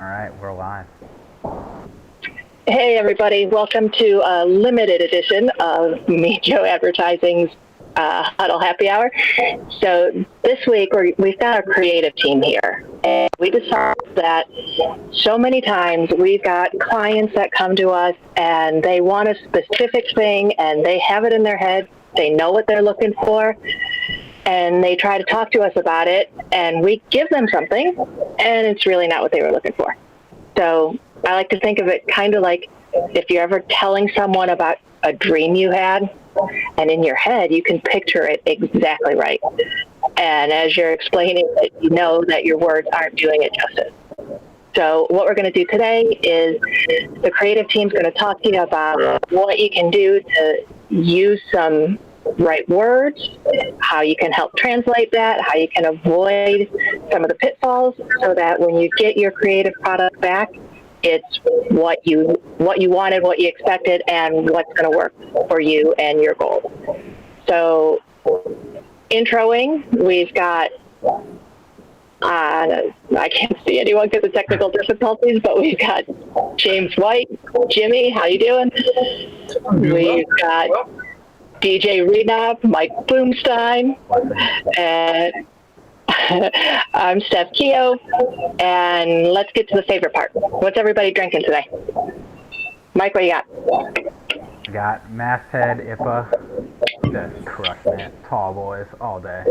All right, we're live. Hey everybody, welcome to a limited edition of Me Joe Advertising's Huddle Happy Hour. So this week we've got a creative team here, and we decided that so many times we've got clients that come to us and they want a specific thing and they have it in their head, they know what they're looking for, and they try to talk to us about it, and we give them something, and it's really not what they were looking for. So I like to think of it kind of like if you're ever telling someone about a dream you had, and in your head you can picture it exactly right. And as you're explaining it, you know that your words aren't doing it justice. So what we're going to do today is the creative team's going to talk to you about what you can do to use some right words, how you can help translate that, how you can avoid some of the pitfalls so that when you get your creative product back, it's what you wanted, what you expected, and what's going to work for you and your goals. So introing, we've got, I can't see anyone because of technical difficulties, but we've got James White. Jimmy, how you doing? We've got DJ Renab, Mike Boomstein, and I'm Steph Keogh, and let's get to the favorite part. What's everybody drinking today? Mike, what do you got? Got Masthead, IPA, just crushing it. Tall boys all day.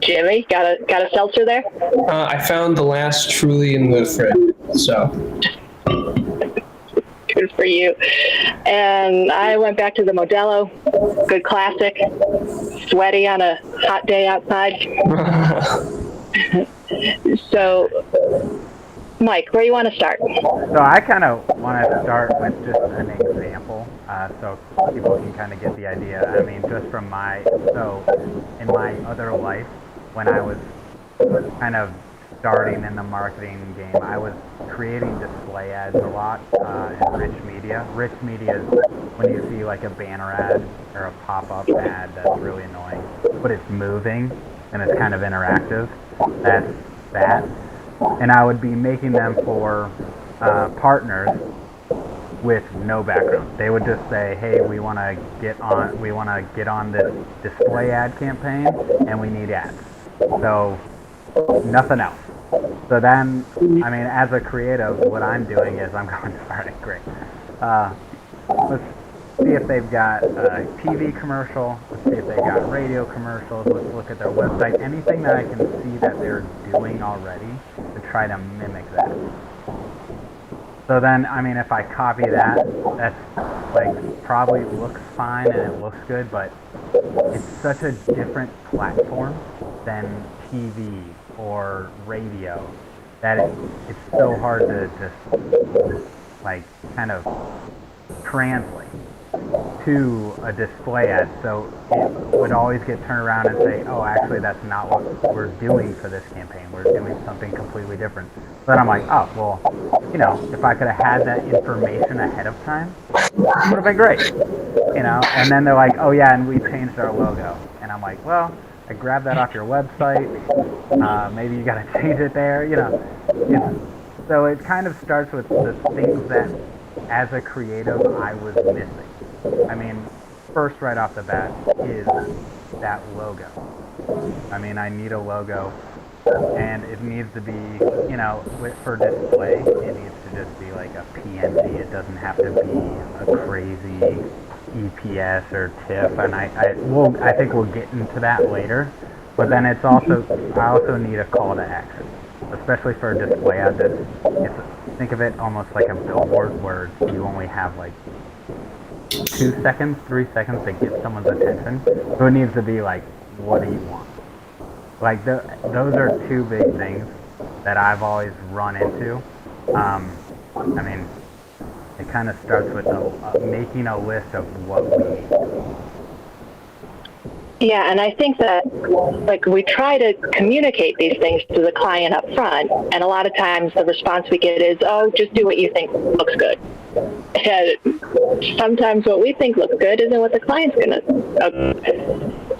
Jimmy, got a seltzer there? I found the last Truly in the fridge, so. Good for you. And I went back to the Modelo, good classic, sweaty on a hot day outside. So, Mike, where do you want to start? So I kind of want to start with just an example, so people can kind of get the idea. I mean, just from in my other life, when I was kind of starting in the marketing game, I was creating display ads a lot in rich media. Rich media is when you see like a banner ad or a pop-up ad that's really annoying, but it's moving and it's kind of interactive. That's that. And I would be making them for partners with no background. They would just say, "Hey, we want to get on this display ad campaign, and we need ads." So nothing else. So then, I mean, as a creative, what I'm doing is I'm going, all right, great. Let's see if they've got a TV commercial. Let's see if they've got radio commercials. Let's look at their website. Anything that I can see that they're doing already to try to mimic that. So then, I mean, if I copy that, that's like probably looks fine and it looks good, but it's such a different platform than TV or radio that it's so hard to just like kind of translate to a display ad. So it would always get turned around and say, "Oh, actually that's not what we're doing for this campaign. We're doing something completely different." So then I'm like, "Oh, well, you know, if I could have had that information ahead of time, it would have been great." You know, and then they're like, "Oh yeah, and we changed our logo." And I'm like, "Well, I grabbed that off your website. Maybe you got to change it there." You know, so it kind of starts with the things that, as a creative, I was missing. I mean, first right off the bat is that logo. I mean, I need a logo, and it needs to be, you know, for display, it needs to just be like a PNG. It doesn't have to be a crazy EPS or TIFF, and I think we'll get into that later. But then I also need a call to action, especially for a display ad. Think of it almost like a billboard where you only have like 2 seconds, 3 seconds to get someone's attention. So it needs to be like, what do you want? Like those are two big things that I've always run into. I mean, it kind of starts with making a list of what we need. Yeah, and I think that like we try to communicate these things to the client up front, and a lot of times the response we get is, "Oh, just do what you think looks good." And sometimes what we think looks good isn't what the client's gonna.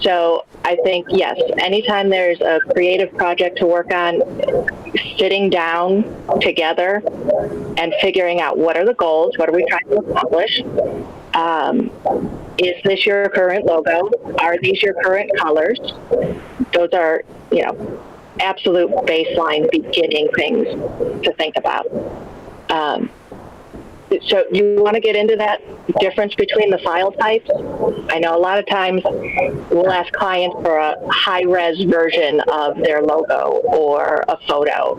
So I think, yes, anytime there's a creative project to work on, sitting down together and figuring out what are the goals, what are we trying to accomplish, is this your current logo? Are these your current colors? Those are, absolute baseline beginning things to think about. So you want to get into that difference between the file types? I know a lot of times we'll ask clients for a high-res version of their logo or a photo.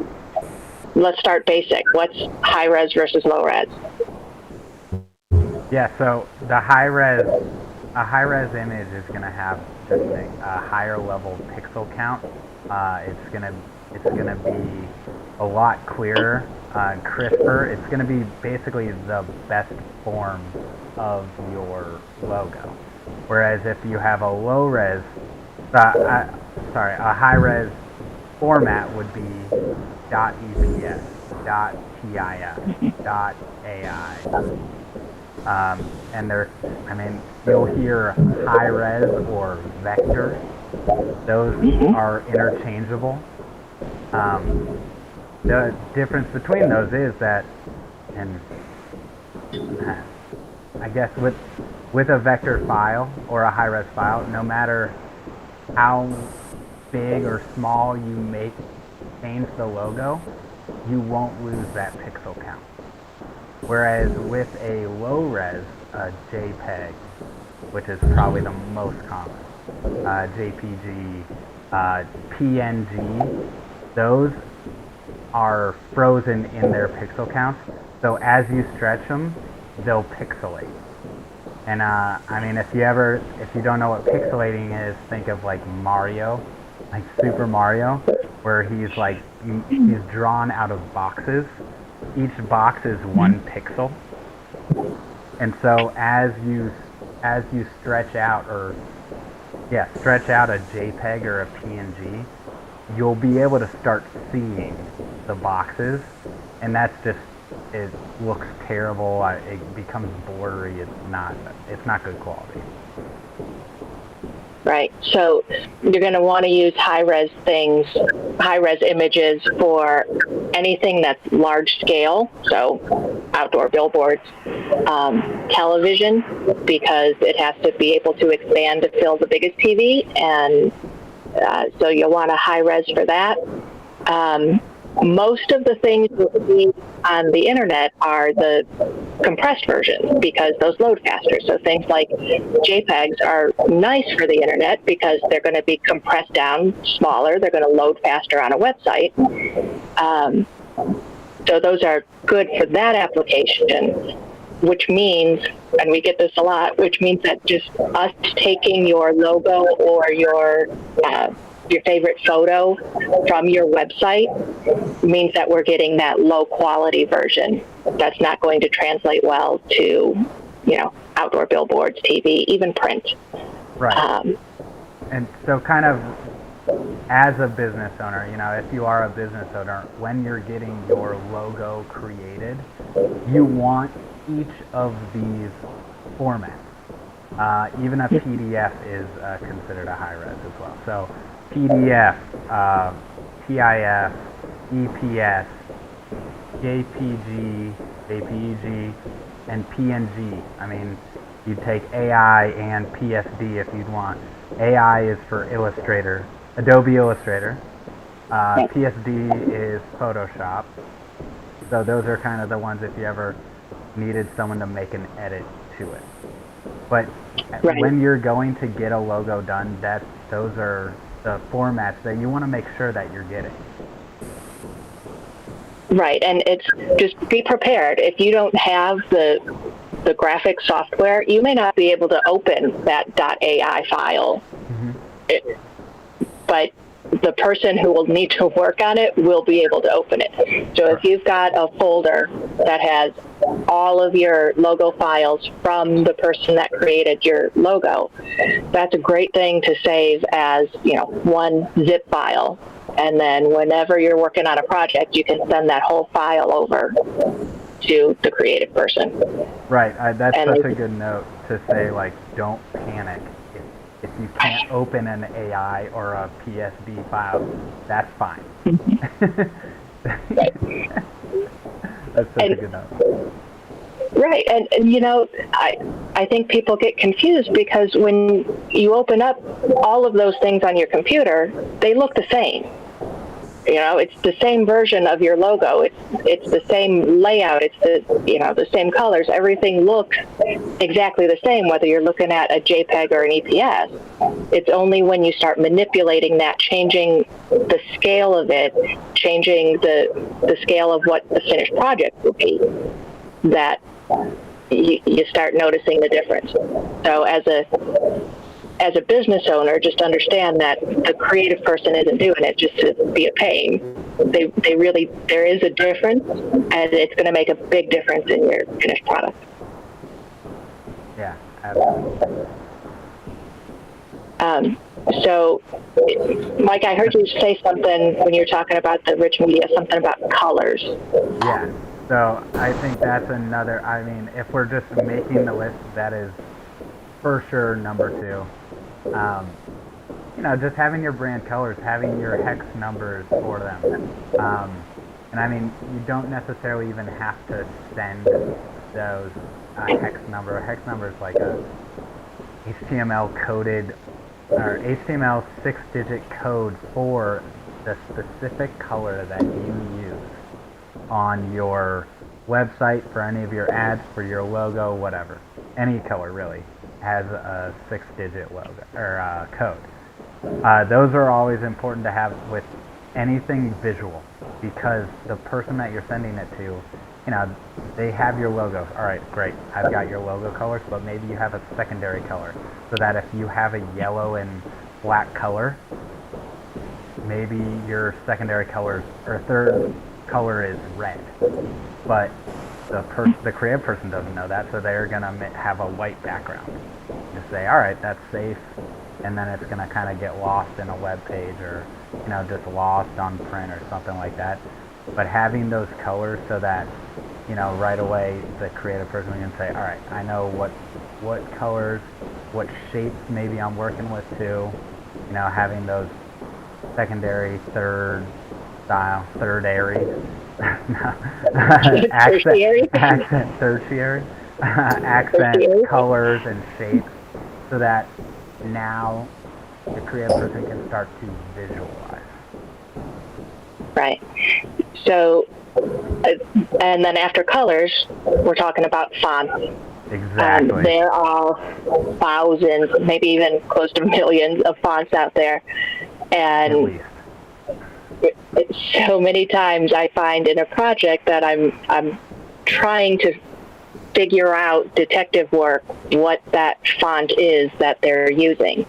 Let's start basic. What's high-res versus low-res? Yeah, so a high-res image is going to have just a higher level pixel count. It's gonna be a lot clearer, crisper. It's gonna be basically the best form of your logo. Whereas if you have a low-res, a high-res format would be .eps, .tif, .ai. And you'll hear high-res or vector. Those are interchangeable. The difference between those is that, and I guess with a vector file or a high-res file, no matter how big or small you change the logo, you won't lose that pixel count. Whereas with a low-res, JPEG, which is probably the most common, JPG, PNG, those are frozen in their pixel counts. So as you stretch them, they'll pixelate. And if you don't know what pixelating is, think of like Mario, like Super Mario, where he's drawn out of boxes. Each box is one pixel. And so as you stretch out a JPEG or a PNG, you'll be able to start seeing the boxes, and it looks terrible. It becomes blurry. It's not good quality. Right. So you're going to want to use high-res images for anything that's large scale, so outdoor billboards, television, because it has to be able to expand to fill the biggest TV, and so you'll want a high-res for that. Most of the things you see on the internet are the compressed versions because those load faster. So things like JPEGs are nice for the internet because they're going to be compressed down smaller. They're going to load faster on a website. So those are good for that application, which means, and we get this a lot, which means that just us taking your logo or your favorite photo from your website means that we're getting that low quality version that's not going to translate well to, outdoor billboards, TV, even print. Right. And so kind of as a business owner, if you are a business owner, when you're getting your logo created, you want each of these formats. Even a PDF is considered a high-res as well. So PDF, TIF, EPS, JPG, JPEG, and PNG. You take AI and PSD if you'd want. AI is for Illustrator, Adobe Illustrator. PSD is Photoshop. So those are kind of the ones if you ever needed someone to make an edit to it. But when you're going to get a logo done, those are the formats that you want to make sure that you're getting. Right, and it's just be prepared. If you don't have the graphic software, you may not be able to open that .ai file. Mm-hmm. But the person who will need to work on it will be able to open it. So if you've got a folder that has all of your logo files from the person that created your logo, that's a great thing to save as, one zip file. And then whenever you're working on a project, you can send that whole file over to the creative person. Right. That's such a good note to say, don't panic if you can't open an AI or a PSD file, that's fine. That's such a good note. Right, and I think people get confused because when you open up all of those things on your computer, they look the same. It's the same version of your logo. It's the same layout. It's the same colors. Everything looks exactly the same, whether you're looking at a JPEG or an EPS. It's only when you start manipulating that, changing the scale of it, changing the scale of what the finished project will be, that you start noticing the difference. So as a business owner, just understand that the creative person isn't doing it just to be a pain. They really, there is a difference, and it's going to make a big difference in your finished product. Yeah, absolutely. So, Mike, I heard you say something when you were talking about the rich media, something about colors. Yeah, so I think that's another, if we're just making the list, that is for sure number 2. Just having your brand colors, having your hex numbers for them. And you don't necessarily even have to send those hex number. A hex number is like a HTML coded, or HTML 6-digit code for the specific color that you use on your website, for any of your ads, for your logo, whatever. Any color really has a 6-digit logo or code. Those are always important to have with anything visual, because the person that you're sending it to, they have your logo. All right, great. I've got your logo colors, but maybe you have a secondary color, so that if you have a yellow and black color, maybe your secondary color or third color is red, but the creative person doesn't know that, so they're gonna have a white background. Just say, all right, that's safe, and then it's gonna kind of get lost in a web page, or just lost on print or something like that. But having those colors, so that right away the creative person can say, all right, I know what colors, what shapes maybe I'm working with too. Having those secondary, third style, tertiary, accent colors and shapes, so that now the creative person can start to visualize. Right. So, and then after colors, we're talking about fonts. Exactly. There are thousands, maybe even close to millions of fonts out there. And so many times I find in a project that I'm trying to figure out, detective work, what that font is that they're using.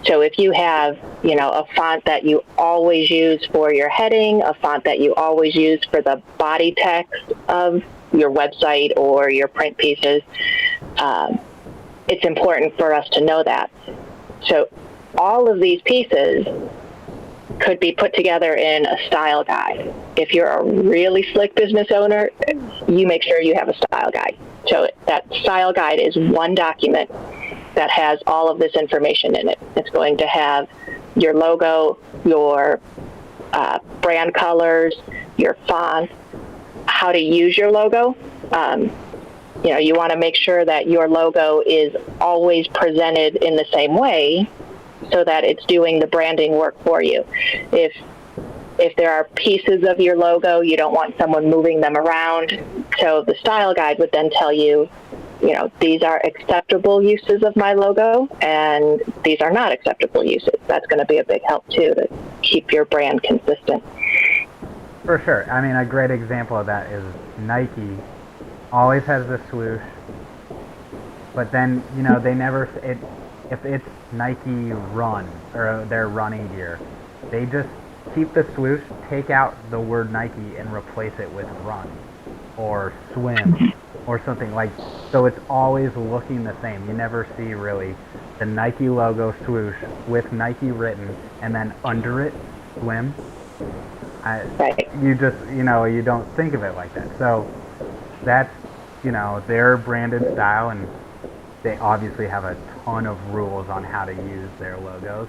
So if you have, a font that you always use for your heading, a font that you always use for the body text of your website or your print pieces, it's important for us to know that. So all of these pieces could be put together in a style guide. If you're a really slick business owner, you make sure you have a style guide. So that style guide is one document that has all of this information in it. It's going to have your logo, your brand colors, your fonts, how to use your logo. You want to make sure that your logo is always presented in the same way, so that it's doing the branding work for you. If there are pieces of your logo, you don't want someone moving them around. So the style guide would then tell you, these are acceptable uses of my logo, and these are not acceptable uses. That's going to be a big help too, to keep your brand consistent. For sure. A great example of that is Nike always has the swoosh, but then, they never, if it's Nike Run, or their running gear, they just keep the swoosh, take out the word Nike, and replace it with Run, or Swim, or something like, so it's always looking the same. You never see really the Nike logo swoosh with Nike written, and then under it, Swim. Right. You just, you don't think of it like that. So that's, their branded style, and they obviously have a ton of rules on how to use their logos,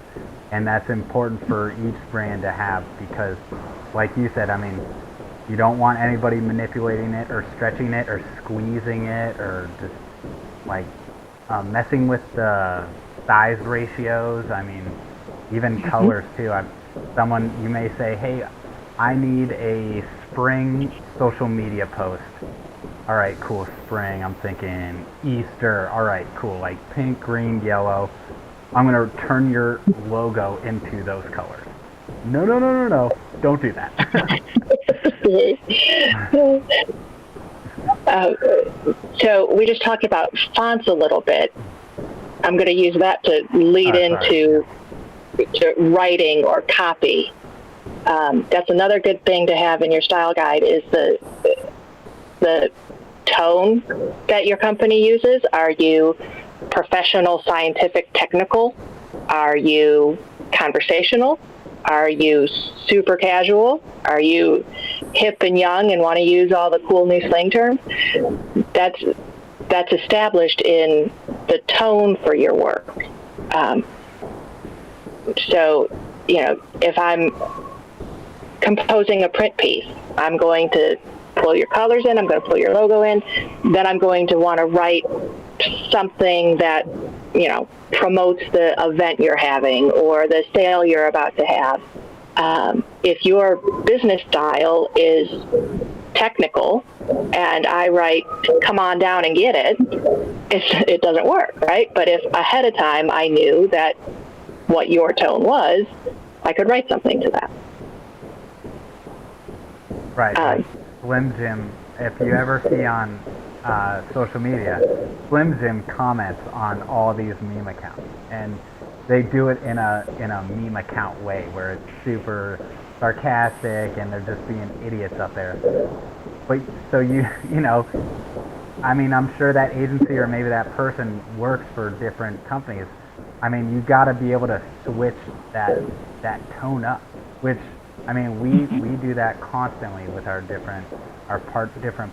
and that's important for each brand to have because, like you said, I mean, you don't want anybody manipulating it or stretching it or squeezing it or just like messing with the size ratios. I mean, even colors too. You may say, hey, I need a spring social media post. All right, cool, spring. I'm thinking Easter. All right, cool, like pink, green, yellow. I'm going to turn your logo into those colors. No. Don't do that. So we just talked about fonts a little bit. I'm going to use that to lead into to writing or copy. That's another good thing to have in your style guide is the tone that your company uses. Are you professional, scientific, technical? Are you conversational? Are you super casual? Are you hip and young and want to use all the cool new slang terms? That's established in the tone for your work. So, if I'm composing a print piece, I'm going to pull your colors in, I'm going to pull your logo in, then I'm going to want to write something that, promotes the event you're having or the sale you're about to have. If your business style is technical and I write, come on down and get it, it doesn't work, right? But if ahead of time I knew that what your tone was, I could write something to that. Right. Like Slim Jim, if you ever see on social media, Slim Jim comments on all these meme accounts, and they do it in a meme account way where it's super sarcastic and they're just being idiots up there. But so I mean, I'm sure that agency or maybe that person works for different companies. I mean, you got to be able to switch that tone up, which, I mean, we do that constantly with our different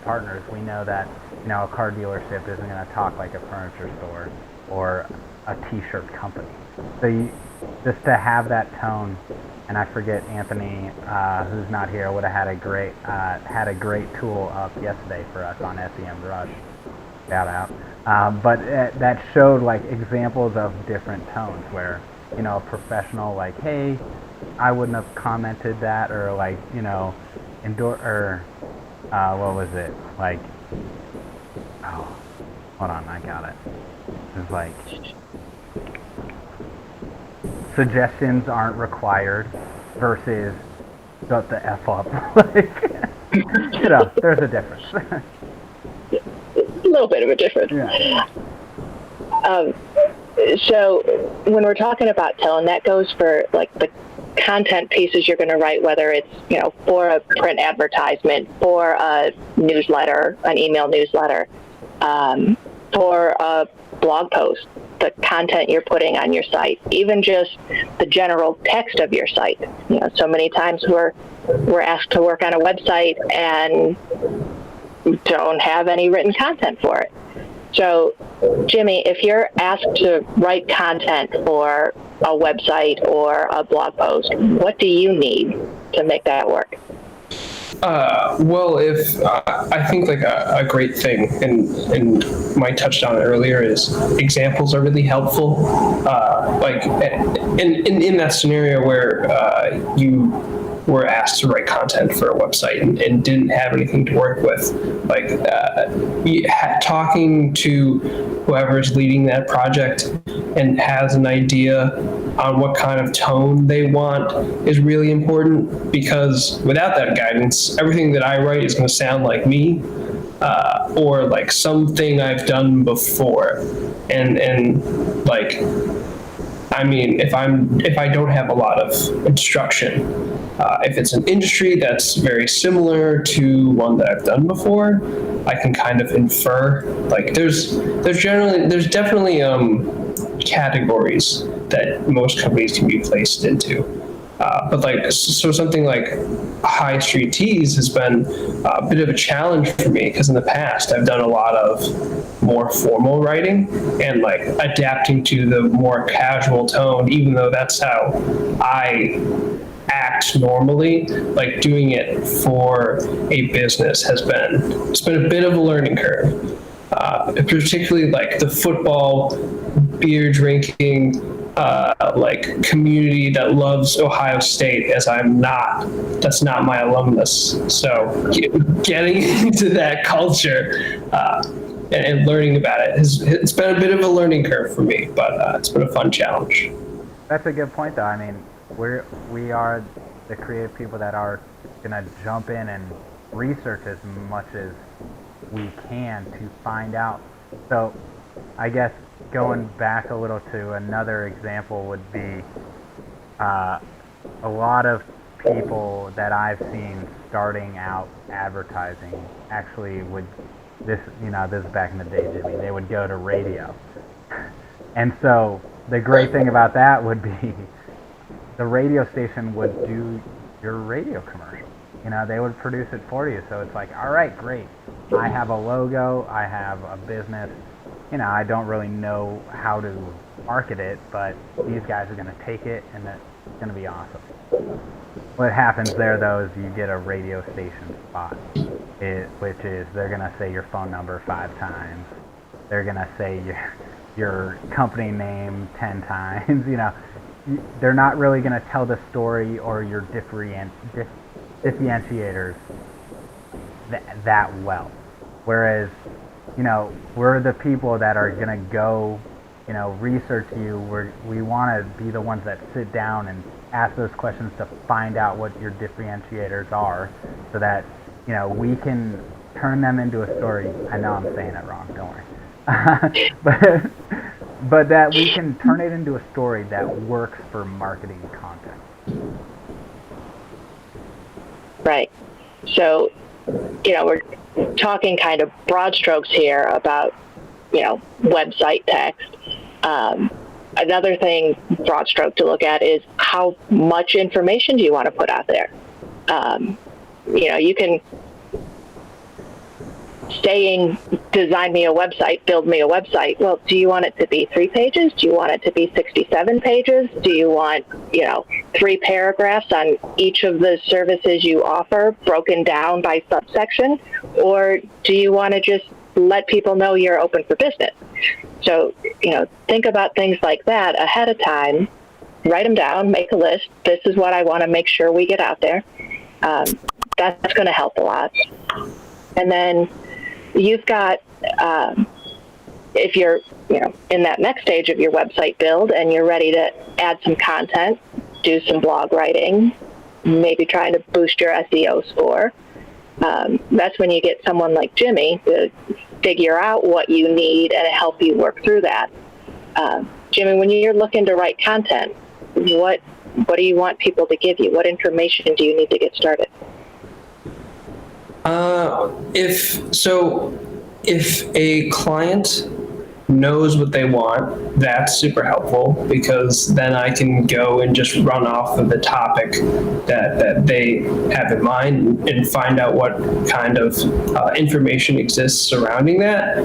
partners. We know that, a car dealership isn't going to talk like a furniture store or a t-shirt company. So just to have that tone, and I forget Anthony, who's not here, would have had a great tool up yesterday for us on SEM Rush. Shout out. But that showed like examples of different tones where, a professional like, hey, I wouldn't have commented that, or like, what was it? Like, oh, hold on, I got it. It's like, suggestions aren't required versus shut the F up. Like, there's a difference. A little bit of a difference. Yeah. So when we're talking about tone, that goes for like the content pieces you're going to write, whether it's, for a print advertisement, for a newsletter, an email newsletter, for a blog post, the content you're putting on your site, even just the general text of your site. So many times we're asked to work on a website and don't have any written content for it. So, Jimmy, if you're asked to write content for a website or a blog post, what do you need to make that work? Well, if I think like a great thing, and Mike touched on it earlier, is examples are really helpful. Like in that scenario where you were asked to write content for a website and didn't have anything to work with, like talking to whoever is leading that project and has an idea on what kind of tone they want is really important, because without that guidance, everything that I write is going to sound like me or like something I've done before. And like, I mean, if I don't have a lot of instruction, if it's an industry that's very similar to one that I've done before, I can kind of infer. Like there's definitely categories that most companies can be placed into. But like, so something like high street tees has been a bit of a challenge for me, because in the past I've done a lot of more formal writing and like adapting to the more casual tone, even though that's how I act normally. Like doing it for a business it's been a bit of a learning curve. Particularly like the football, beer drinking, like community that loves Ohio State, as that's not my alumnus. So getting into that culture and learning about it's been a bit of a learning curve for me, but it's been a fun challenge. That's a good point, though. I mean, we are the creative people that are gonna jump in and research as much as we can to find out. So I guess going back a little to another example would be a lot of people that I've seen starting out advertising actually this is back in the day, Jimmy, they would go to radio. And so the great thing about that would be the radio station would do your radio commercial. They would produce it for you. So it's like, all right, great. I have a logo. I have a business. I don't really know how to market it, but these guys are going to take it, and it's going to be awesome. What happens there, though, is you get a radio station spot, which is they're going to say your phone number 5 times. They're going to say your company name 10 times. They're not really going to tell the story or your differentiators that well. Whereas, we're the people that are going to go, research you. We want to be the ones that sit down and ask those questions to find out what your differentiators are so that, we can turn them into a story. I know I'm saying it wrong, don't worry. but that we can turn it into a story that works for marketing content. Right. So, we're talking kind of broad strokes here about, website text. Another thing, broad stroke to look at is how much information do you want to put out there? You can design me a website, build me a website. Well, do you want it to be 3 pages? Do you want it to be 67 pages? Do you want, 3 paragraphs on each of the services you offer broken down by subsection? Or do you want to just let people know you're open for business? So, think about things like that ahead of time, write them down, make a list. This is what I want to make sure we get out there. That's going to help a lot. And then you've got, if you're, in that next stage of your website build and you're ready to add some content, do some blog writing, maybe trying to boost your SEO score, that's when you get someone like Jimmy to figure out what you need and help you work through that. Jimmy, when you're looking to write content, what do you want people to give you? What information do you need to get started? If a client knows what they want, that's super helpful, because then I can go and just run off of the topic that they have in mind and find out what kind of information exists surrounding that.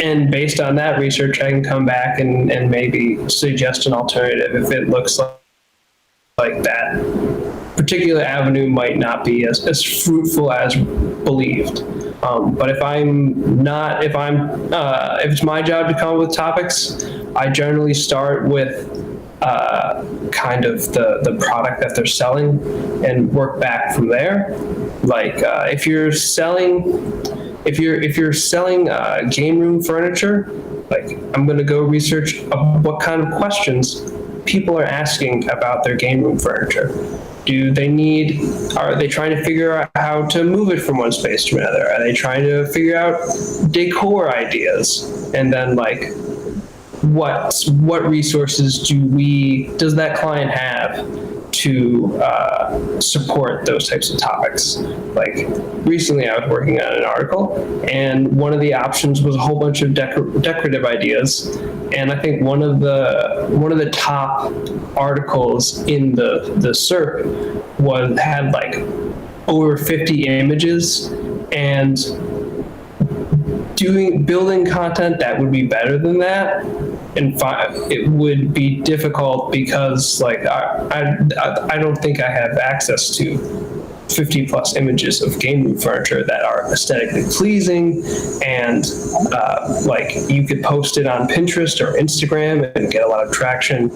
And based on that research, I can come back and maybe suggest an alternative if it looks like that particular avenue might not be as fruitful as believed. But if it's my job to come up with topics, I generally start with kind of the product that they're selling and work back from there. Like if you're selling game room furniture, like I'm going to go research what kind of questions people are asking about their game room furniture. Are they trying to figure out how to move it from one space to another? Are they trying to figure out decor ideas? And then like, what resources does that client have to support those types of topics? Like recently I was working on an article, and one of the options was a whole bunch of decorative ideas. And I think one of the top articles in the SERP had like over 50 images, and building content that would be better than that, and it would be difficult because like I don't think I have access to 50 plus images of game room furniture that are aesthetically pleasing, and like you could post it on Pinterest or Instagram and get a lot of traction.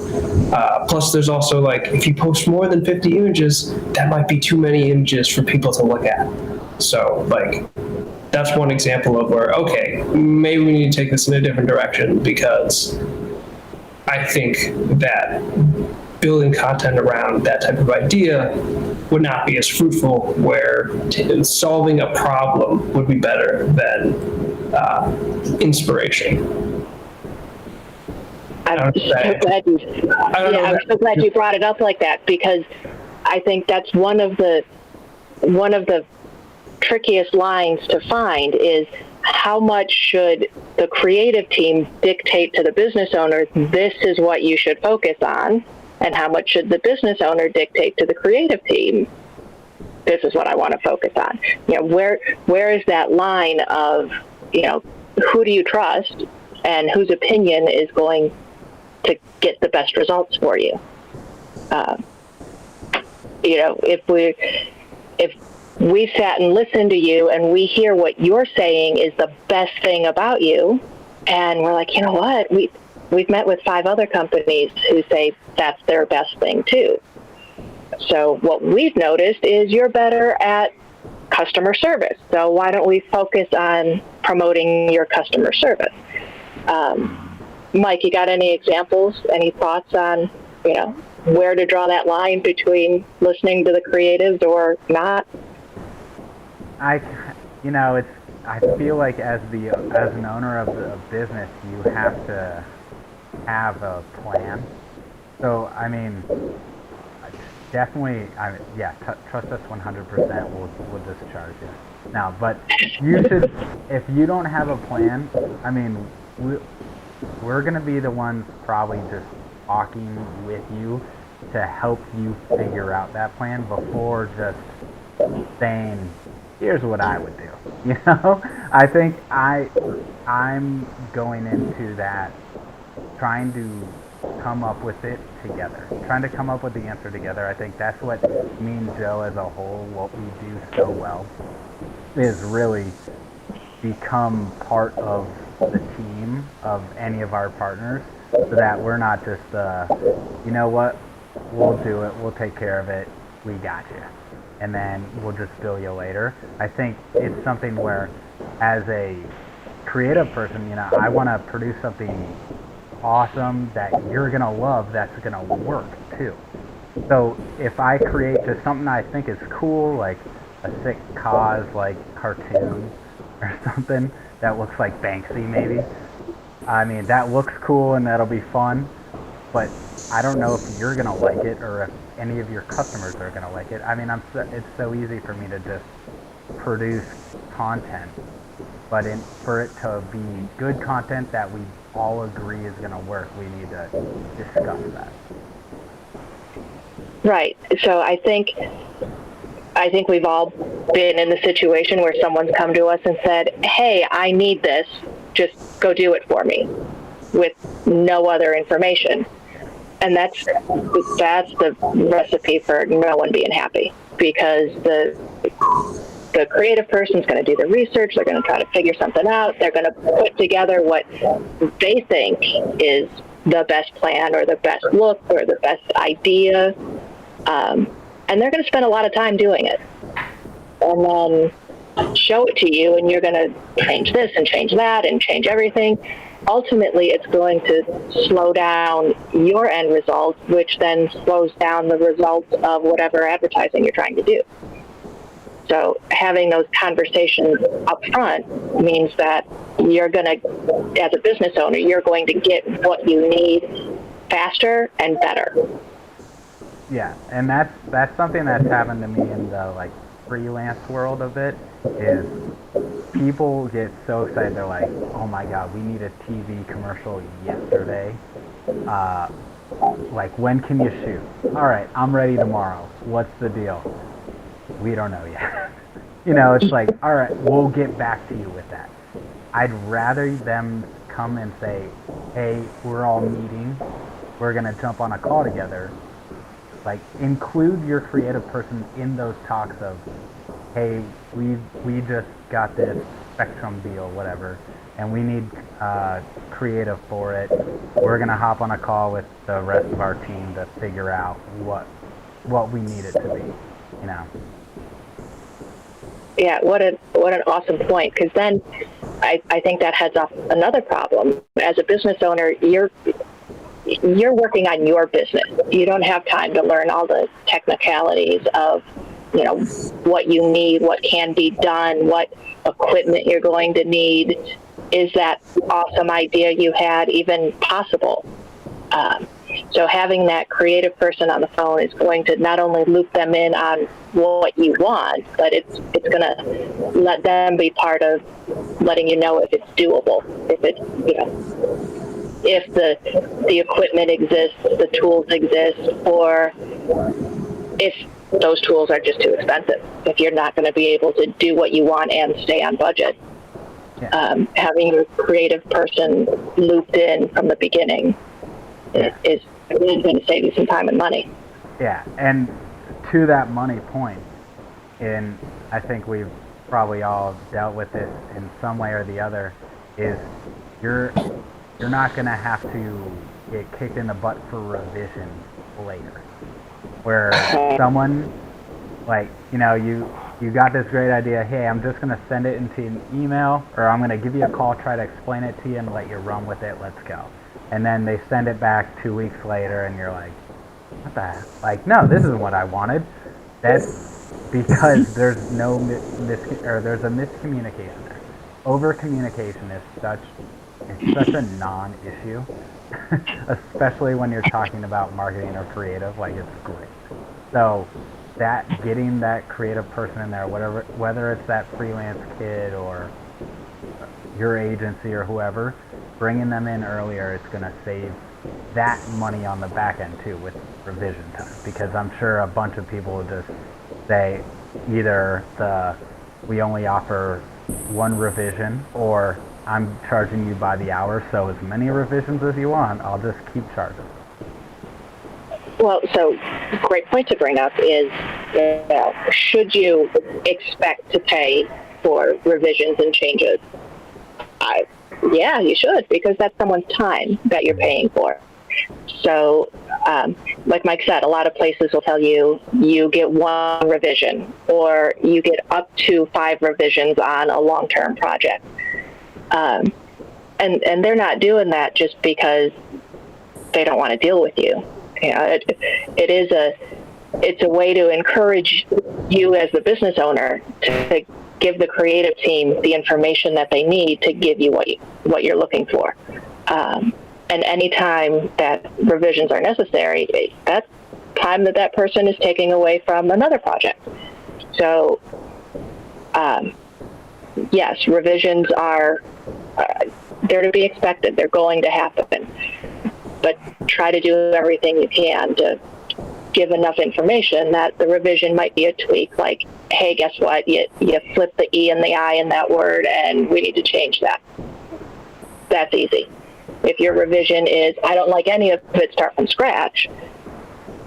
Plus there's also like, if you post more than 50 images, that might be too many images for people to look at. So like, that's one example of where, okay, maybe we need to take this in a different direction, because I think that building content around that type of idea would not be as fruitful, where solving a problem would be better than inspiration. I'm so glad you brought it up like that, because I think that's one of the trickiest lines to find is, how much should the creative team dictate to the business owner, this is what you should focus on, and how much should the business owner dictate to the creative team, this is what I want to focus on. You know, where is that line of, you know, who do you trust and whose opinion is going to get the best results for you? You know, if we sat and listened to you and we hear what you're saying is the best thing about you, and we're like, you know what, we've met with 5 other companies who say that's their best thing too. So what we've noticed is you're better at customer service. So why don't we focus on promoting your customer service? Mike, you got any examples, any thoughts on, you know, where to draw that line between listening to the creatives or not? I feel like as an owner of a business, you have to have a plan. So, I mean, definitely, trust us 100%. We'll discharge you. Now, but you should, if you don't have a plan, I mean, we're going to be the ones probably just talking with you to help you figure out that plan before just saying, here's what I would do. You know, I think I'm going into that trying to come up with it together, trying to come up with the answer together. I think that's what me and Joe as a whole, what we do so well, is really become part of the team of any of our partners, so that we're not just, you know what, we'll do it, we'll take care of it, we got you, and then we'll just bill you later. I think it's something where, as a creative person, you know, I want to produce something awesome that you're going to love, that's going to work too. So if I create just something I think is cool, like a sick cause, like cartoon or something that looks like Banksy maybe, I mean, that looks cool and that'll be fun, but I don't know if you're going to like it or if any of your customers are going to like it. I mean, it's so easy for me to just produce content, but for it to be good content that we all agree is going to work, we need to discuss that. Right. So I think we've all been in the situation where someone's come to us and said, hey, I need this, just go do it for me, with no other information. And that's the recipe for no one being happy, because the creative person's going to do the research, they're going to try to figure something out, they're going to put together what they think is the best plan or the best look or the best idea, and they're going to spend a lot of time doing it, and then show it to you, and you're going to change this and change that and change everything. Ultimately, it's going to slow down your end results, which then slows down the results of whatever advertising you're trying to do. So having those conversations up front means that you're going to, as a business owner, you're going to get what you need faster and better. Yeah, and that's something that's happened to me in the freelance world of it, is people get so excited, they're like, oh my god, we need a TV commercial yesterday. When can you shoot? Alright, I'm ready tomorrow. What's the deal? We don't know yet. You know, it's like, alright, we'll get back to you with that. I'd rather them come and say, hey, we're all meeting, we're going to jump on a call together. Like, include your creative person in those talks of, hey, we just got this Spectrum deal, whatever, and we need creative for it. We're going to hop on a call with the rest of our team to figure out what we need it to be, you know. Yeah, what an awesome point, because then I think that heads off another problem. As a business owner, you're working on your business. You don't have time to learn all the technicalities of, you know, what you need, what can be done, what equipment you're going to need. Is that awesome idea you had even possible? So having that creative person on the phone is going to not only loop them in on what you want, but it's going to let them be part of letting you know if it's doable, if it's, you know, if the equipment exists, the tools exist, or if those tools are just too expensive, if you're not going to be able to do what you want and stay on budget. Yeah. Having your creative person looped in from the beginning is really going to save you some time and money. Yeah, and to that money point, and I think we've probably all dealt with this in some way or the other, is you're not going to have to get kicked in the butt for revisions later. Where someone, like, you know, you got this great idea, hey, I'm just going to send it into an email, or I'm going to give you a call, try to explain it to you, and let you run with it, let's go. And then they send it back 2 weeks later, and you're like, what the heck? Like, no, this isn't what I wanted. That's because there's there's a miscommunication there. Over communication is such a non-issue, especially when you're talking about marketing or creative. Like, it's great. So that getting that creative person in there, whether it's that freelance kid or your agency or whoever, bringing them in earlier, it's going to save that money on the back end too with revision time, because I'm sure a bunch of people will just say either we only offer one revision, or I'm charging you by the hour, so as many revisions as you want, I'll just keep charging. Well, so great point to bring up is, should you expect to pay for revisions and changes? Yeah, you should, because that's someone's time that you're paying for. So, like Mike said, a lot of places will tell you get one revision, or you get up to 5 revisions on a long-term project. And they're not doing that just because they don't want to deal with you. You know, it's a way to encourage you as the business owner to give the creative team the information that they need to give you what you're looking for. And any time that revisions are necessary, that's time that person is taking away from another project. So, yes, revisions are they're to be expected. They're going to happen. But try to do everything you can to give enough information that the revision might be a tweak, like, hey, guess what? You flip the E and the I in that word, and we need to change that. That's easy. If your revision is, I don't like any of it, start from scratch,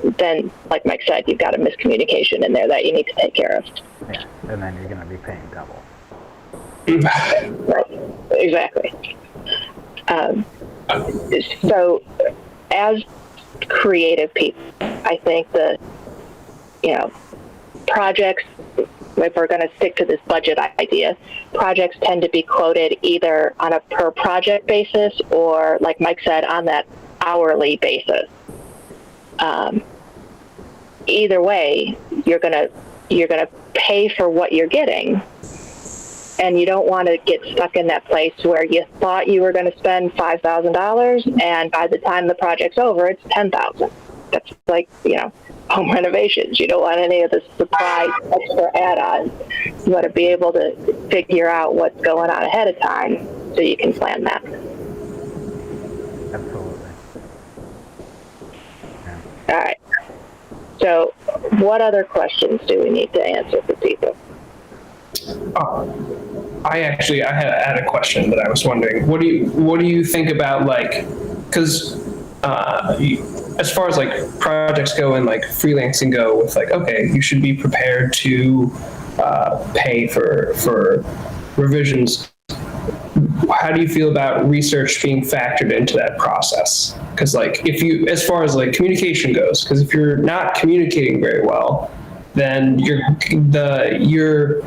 then, like Mike said, you've got a miscommunication in there that you need to take care of. Yeah, and then you're going to be paying double. Right, exactly. So, as creative people, I think projects, if we're going to stick to this budget idea, projects tend to be quoted either on a per project basis or, like Mike said, on that hourly basis. Either way, you're gonna pay for what you're getting, and you don't want to get stuck in that place where you thought you were going to spend $5,000, and by the time the project's over, it's $10,000. That's like, home renovations. You don't want any of the surprise extra add-ons. You want to be able to figure out what's going on ahead of time so you can plan that. Absolutely. Yeah. All right. So what other questions do we need to answer for people? I had a question that I was wondering. What do you think about, like, because as far as like projects go and like freelancing go, with like, okay, you should be prepared to pay for revisions. How do you feel about research being factored into that process? Because like, if you, as far as like communication goes, because if you're not communicating very well, then the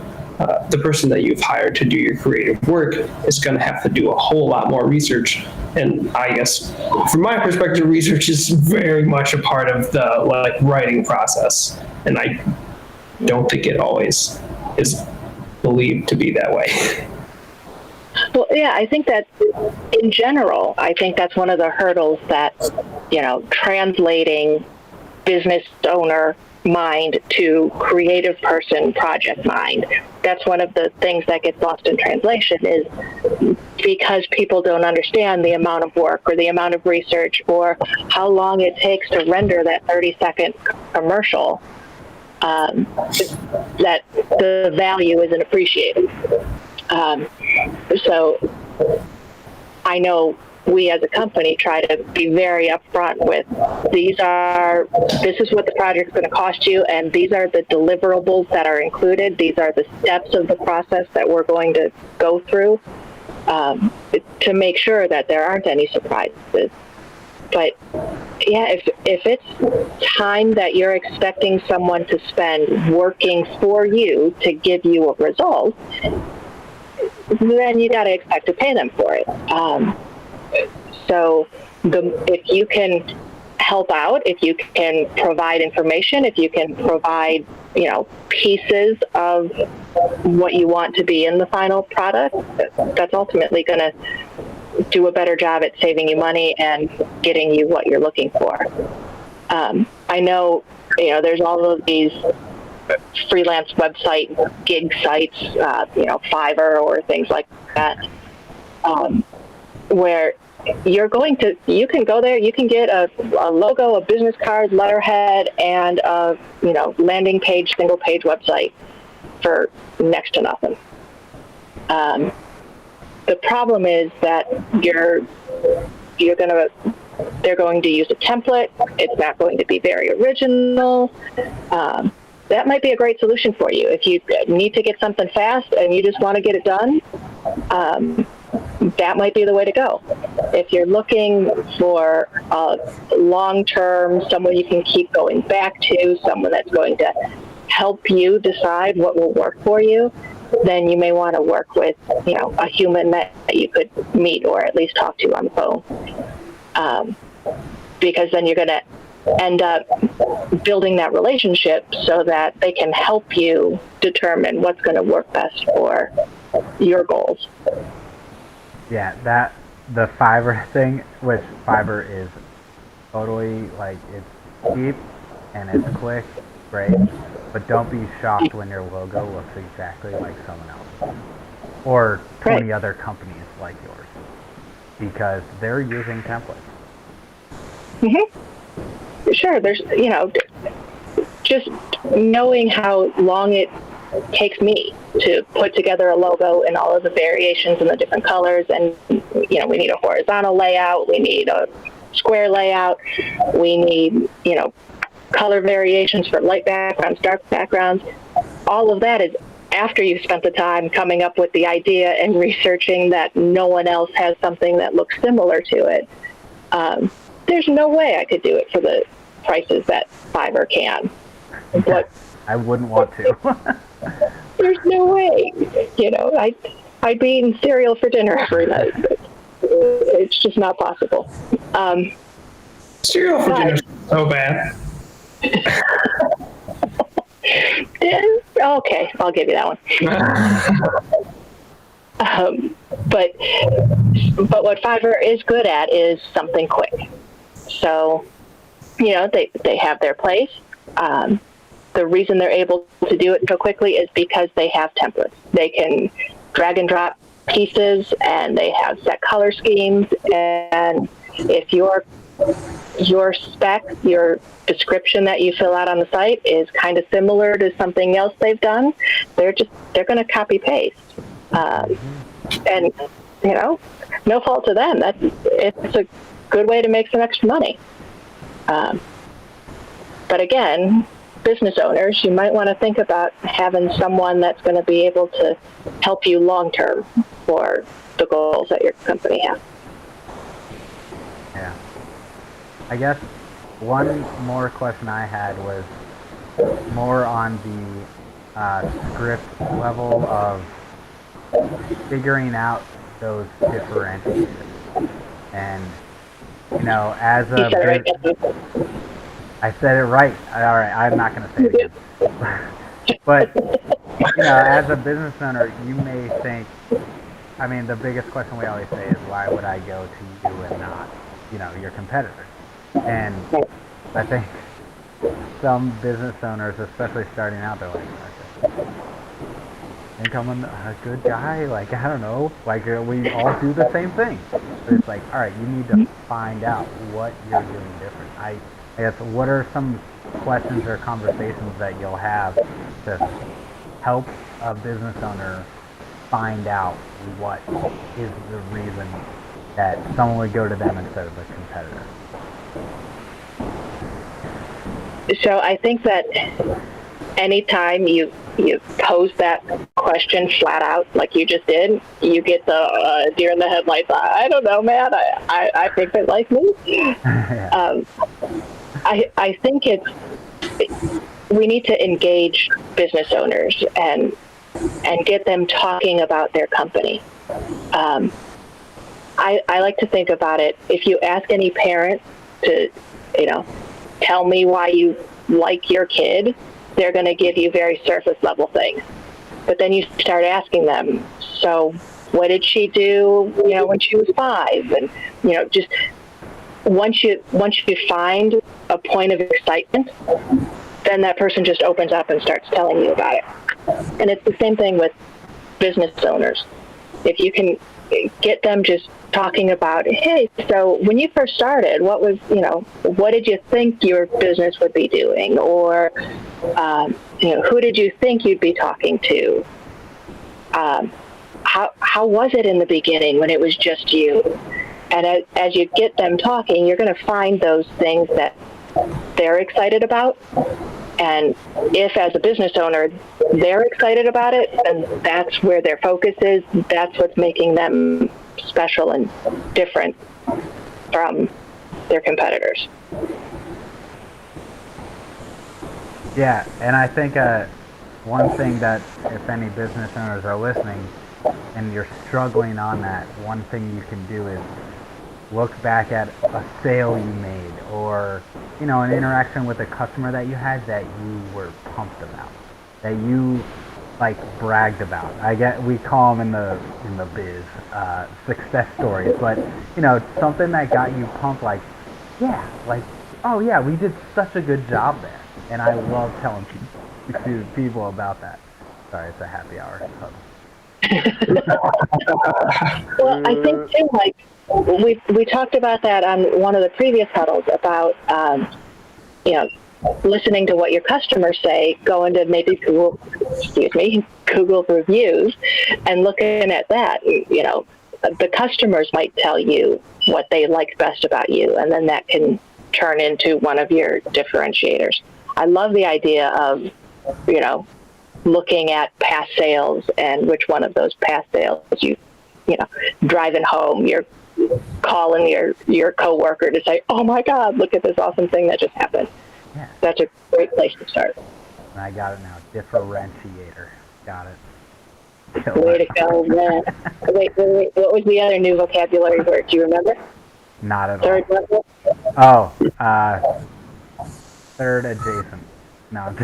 person that you've hired to do your creative work is going to have to do a whole lot more research. And I guess from my perspective, research is very much a part of the like writing process, and I don't think it always is believed to be that way. Well, yeah, I think that in general, I think that's one of the hurdles that, translating business owner mind to creative person project mind. That's one of the things that gets lost in translation, is because people don't understand the amount of work or the amount of research or how long it takes to render that 30-second commercial, that the value isn't appreciated. So I know we as a company try to be very upfront with, this is what the project's going to cost you, and these are the deliverables that are included. These are the steps of the process that we're going to go through, to make sure that there aren't any surprises. But yeah, if it's time that you're expecting someone to spend working for you to give you a result, then you got to expect to pay them for it. So if you can help out, if you can provide information, if you can provide, pieces of what you want to be in the final product, that's ultimately going to do a better job at saving you money and getting you what you're looking for. I know, there's all of these freelance website gig sites, Fiverr or things like that, where you can go there, you can get a logo, a business card, letterhead, and a landing page, single page website for next to nothing. The problem is that they're going to use a template. It's not going to be very original. That might be a great solution for you. If you need to get something fast and you just want to get it done, that might be the way to go. If you're looking for a long-term, someone you can keep going back to, someone that's going to help you decide what will work for you, then you may want to work with, a human that you could meet or at least talk to on the phone. Because then you're going to end up building that relationship so that they can help you determine what's going to work best for your goals. Yeah, the Fiverr thing, which Fiverr is totally, like, it's cheap and it's quick, great, but don't be shocked when your logo looks exactly like someone else's or 20 other companies like yours, because they're using templates. Mm-hmm. Sure, there's, just knowing how long it takes me to put together a logo and all of the variations and the different colors, and we need a horizontal layout, we need a square layout, we need color variations for light backgrounds, dark backgrounds. All of that is after you've spent the time coming up with the idea and researching that no one else has something that looks similar to it. There's no way I could do it for the prices that Fiverr can. But I wouldn't want to. There's no way. I'd be eating cereal for dinner every night. It's just not possible. Cereal for dinner is so bad. Okay, I'll give you that one. But what Fiverr is good at is something quick. So, they have their place. The reason they're able to do it so quickly is because they have templates. They can drag and drop pieces, and they have set color schemes. And if your spec, your description that you fill out on the site is kind of similar to something else they've done, they're going to copy paste. And, no fault to them. It's a good way to make some extra money. But again, business owners, you might want to think about having someone that's going to be able to help you long term for the goals that your company has. Yeah. I guess one more question I had was more on the script level of figuring out those differentiators. And, as You said it right. I said it right. All right, I'm not going to say it again. But, as a business owner, you may think, the biggest question we always say is, why would I go to you and not, your competitors? And I think some business owners, especially starting out, they're like, I think I'm a good guy. Like, I don't know. Like, we all do the same thing. But it's like, all right, you need to find out what you're doing different. I guess, what are some questions or conversations that you'll have to help a business owner find out what is the reason that someone would go to them instead of a competitor? So I think that anytime you pose that question flat out like you just did, you get the deer in the headlights. I don't know, man. I think they like me. I think we need to engage business owners and get them talking about their company. I like to think about it. If you ask any parent to, tell me why you like your kid, they're going to give you very surface level things. But then you start asking them, so what did she do, when she was 5? And, just once you find a point of excitement, then that person just opens up and starts telling you about it. And it's the same thing with business owners. If you can get them just talking about, hey, so when you first started, what did you think your business would be doing? Or, who did you think you'd be talking to? How was it in the beginning when it was just you? And as you get them talking, you're going to find those things that they're excited about. And if, as a business owner, they're excited about it, then that's where their focus is. That's what's making them special and different from their competitors. Yeah, and I think one thing that, if any business owners are listening and you're struggling on that, one thing you can do is look back at a sale you made, or an interaction with a customer that you had that you were pumped about, that you bragged about. We call them in the biz success stories, but something that got you pumped, oh yeah, we did such a good job there, and I love telling people about that. Sorry, it's a happy hour huddle. Well, I think too, we talked about that on one of the previous huddles about listening to what your customers say, going to maybe Google reviews and looking at that. The customers might tell you what they liked best about you, and then that can turn into one of your differentiators. I love the idea of looking at past sales and which one of those past sales driving home, you're calling your coworker to say, oh my God, look at this awesome thing that just happened. Yeah. That's a great place to start. And I got it now. Differentiator. Got it. Way to go, man. Wait. What was the other new vocabulary word? Do you remember? Not at Third all. level? Oh, third adjacent. No.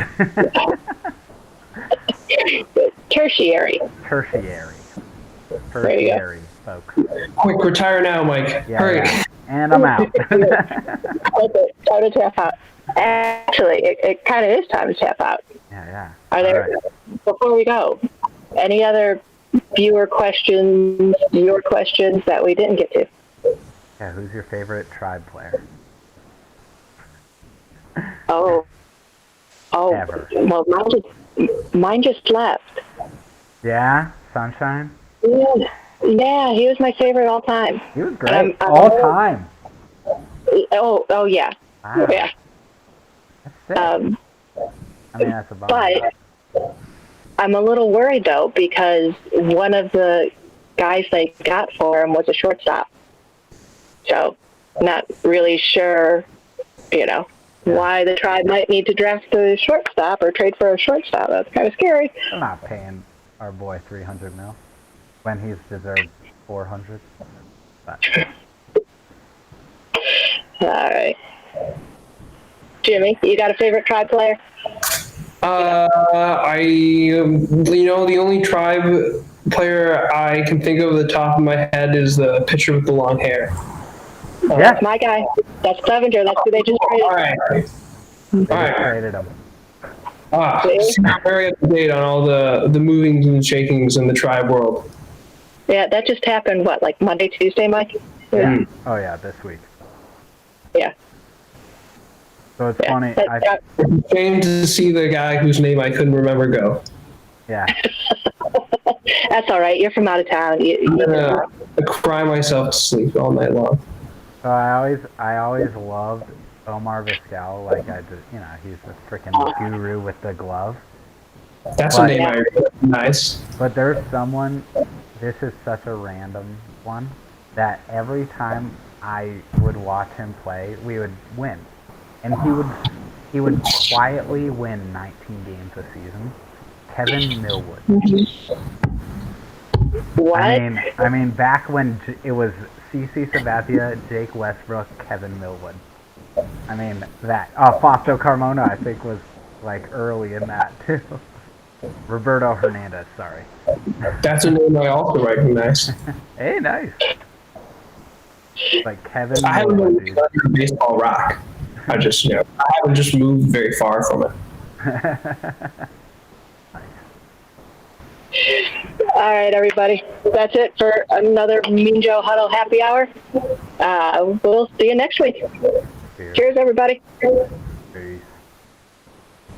Tertiary. Tertiary. There you go. Folks. Quick, retire now, Mike. Yeah, Hurry. yeah. And I'm out. Okay, time to tap out. Actually, it kind of is time to tap out. Yeah. Are there, before we go, any other viewer questions, your questions that we didn't get to? Yeah, who's your favorite tribe player? Oh, Ever. well, mine just left. Yeah, Sunshine? Yeah, he was my favorite all time. He was And great. All time. Oh yeah. Wow. Yeah. That's sick. I mean, that's a bummer. But I'm a little worried though because one of the guys they got for him was a shortstop. So, not really sure, why the Tribe might need to draft a shortstop or trade for a shortstop. That's kind of scary. I'm not paying our boy 300 mil when he's deserved 400. But All right. Jimmy, you got a favorite Tribe player? The only Tribe player I can think of at the top of my head is the pitcher with the long hair. yeah, That's my guy. That's Clevenger. That's who they just traded. All right. they just Alright. traded him. See, I'm very up to date on all the movings and shakings in the Tribe world. Yeah, that just happened, like Monday, Tuesday, Mike? Yeah. Oh yeah, this week. Yeah. So it's funny. It's a shame to see the guy whose name I couldn't remember go. Yeah. That's all right. You're from out of town. I'm gonna cry myself to sleep all night long. So I always loved Omar Vizquel. Like I just, he's the freaking guru with the glove. That's a name I recognize. But there's someone. This is such a random one that every time I would watch him play, we would win, and he would quietly win 19 games a season. Kevin Millwood. What? I mean, back when it was CC Sabathia, Jake Westbrook, Kevin Millwood. I mean, that. Fausto Carmona, I think, was like early in that too. Roberto Hernandez, sorry. That's a name I also recognize. Hey, nice. Like Kevin I haven't Millwood, really dude. done baseball rock. I haven't just moved very far from it. All right, everybody. That's it for another Mean Joe Huddle Happy Hour. We'll see you next week. Cheers, everybody.